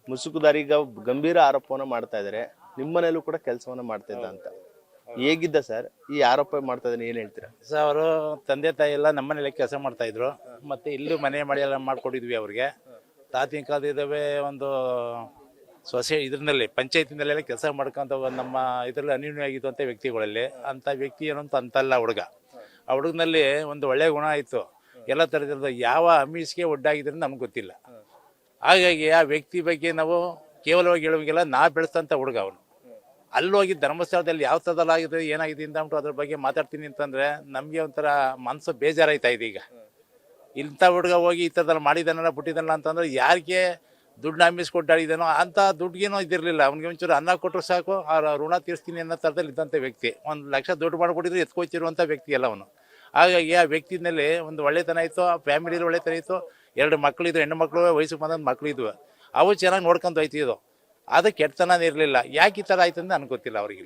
ಮುಸುಕುದಾರಿಗ ಗಂಭೀರ ಆರೋಪವನ್ನ ಮಾಡ್ತಾ ಇದ್ದಾರೆ. ನಿಮ್ಮನೇಲೂ ಕೂಡ ಕೆಲಸವನ್ನ ಮಾಡ್ತಾ ಇದ್ದ ಅಂತ. ಹೇಗಿದ್ದ ಸರ್ ಈ ಆರೋಪ ಮಾಡ್ತಾ ಇದ್ದಾನೆ, ಏನ್ ಹೇಳ್ತೀರಾ? ಸರ್ ಅವರು ತಂದೆ ತಾಯಿ ಎಲ್ಲ ನಮ್ಮನೇಲಿ ಕೆಲಸ ಮಾಡ್ತಾ ಇದ್ರು. ಮತ್ತೆ ಇಲ್ಲೂ ಮನೆ ಮಳೆ ಎಲ್ಲ ಮಾಡ್ಕೊಟ್ಟಿದ್ವಿ ಅವ್ರಿಗೆ. ತಾತಿನ ಕಾಲದಿದ್ದಾವೆ ಒಂದು ಇದ್ರಲ್ಲಿ ಪಂಚಾಯತಿನಲ್ಲೆಲ್ಲ ಕೆಲಸ ಮಾಡ್ಕೊಂತ ನಮ್ಮ ಇದರಲ್ಲಿ ಅನ್ಯೂನ್ಯವಾಗಿದ್ದಂಥ ವ್ಯಕ್ತಿಗಳಲ್ಲಿ ಅಂಥ ವ್ಯಕ್ತಿ ಏನಂತ ಅಂತಲ್ಲ ಹುಡುಗ. ಆ ಹುಡುಗನಲ್ಲಿ ಒಂದು ಒಳ್ಳೆ ಗುಣ ಆಯಿತು. ಎಲ್ಲ ಥರದಿಂದ ಯಾವ ಅಮೀಸ್ಗೆ ಒಡ್ಡಾಗಿದ್ರೆ ನಮ್ಗೆ ಗೊತ್ತಿಲ್ಲ. ಹಾಗಾಗಿ ಆ ವ್ಯಕ್ತಿ ಬಗ್ಗೆ ನಾವು ಕೇವಲವಾಗಿ ಹೇಳುವಂಗಿಲ್ಲ. ನಾ ಬೆಳೆಸ್ತಂಥ ಹುಡುಗ ಅವನು. ಅಲ್ಲೋಗಿ ಧರ್ಮಸ್ಥಳದಲ್ಲಿ ಯಾವ ಥರದಲ್ಲಾಗಿದೆ ಏನಾಗಿದೆ ಅಂದ್ಬಿಟ್ಟು ಅದ್ರ ಬಗ್ಗೆ ಮಾತಾಡ್ತೀನಿ ಅಂತಂದರೆ ನಮಗೆ ಒಂಥರ ಮನಸ್ಸು ಬೇಜಾರಾಯ್ತಾ ಇದೆ. ಈಗ ಇಂಥ ಹುಡುಗ ಹೋಗಿ ಈ ಥರದಲ್ಲಿ ಮಾಡಿದಾನಲ್ಲ ಬಿಟ್ಟಿದ್ದಾನಲ್ಲ ಅಂತಂದ್ರೆ ಯಾರಿಗೆ ದುಡ್ಡು ನಂಬಿಸ್ಕೊಟ್ಟಾಡಿದ್ದಾನೋ ಅಂಥ ದುಡ್ಡಿಗೇನೋ ಇದಿರಲಿಲ್ಲ. ಅವ್ನಿಗೆ ಒಂಚೂರು ಅನ್ನ ಕೊಟ್ಟರು ಸಾಕು, ಆ ಋಣ ತೀರಿಸ್ತೀನಿ ಅನ್ನೋ ಥರದಲ್ಲಿ ಇದ್ದಂಥ ವ್ಯಕ್ತಿ. 1 ಲಕ್ಷ ದುಡ್ಡು ಮಾಡಿಕೊಟ್ಟಿದ್ರೆ ಎತ್ಕೊಚ್ಚಿರುವಂಥ ವ್ಯಕ್ತಿ ಅಲ್ಲ ಅವನು. ಹಾಗಾಗಿ ಆ ವ್ಯಕ್ತಿನಲ್ಲಿ ಒಂದು ಒಳ್ಳೆತನ ಇತ್ತು, ಆ ಫ್ಯಾಮಿಲಿಯಲ್ಲಿ ಒಳ್ಳೆತನ ಇತ್ತು. 2 ಮಕ್ಕಳಿದ್ರು, ಹೆಣ್ಣು ಮಕ್ಕಳು, ವಯಸ್ಸಿಗೆ ಬಂದಂಥ ಮಕ್ಕಳಿದ್ವು. ಅವು ಚೆನ್ನಾಗಿ ನೋಡ್ಕೊಂಡು ಹೋಯ್ತಿದ್ದು. ಅದು ಕೆಟ್ಟತನ ಇರಲಿಲ್ಲ. ಯಾಕೆ ಈ ಥರ ಆಯ್ತು ಅಂತ ನನಗೆ ಗೊತ್ತಿಲ್ಲ ಅವ್ರಿಗೆ.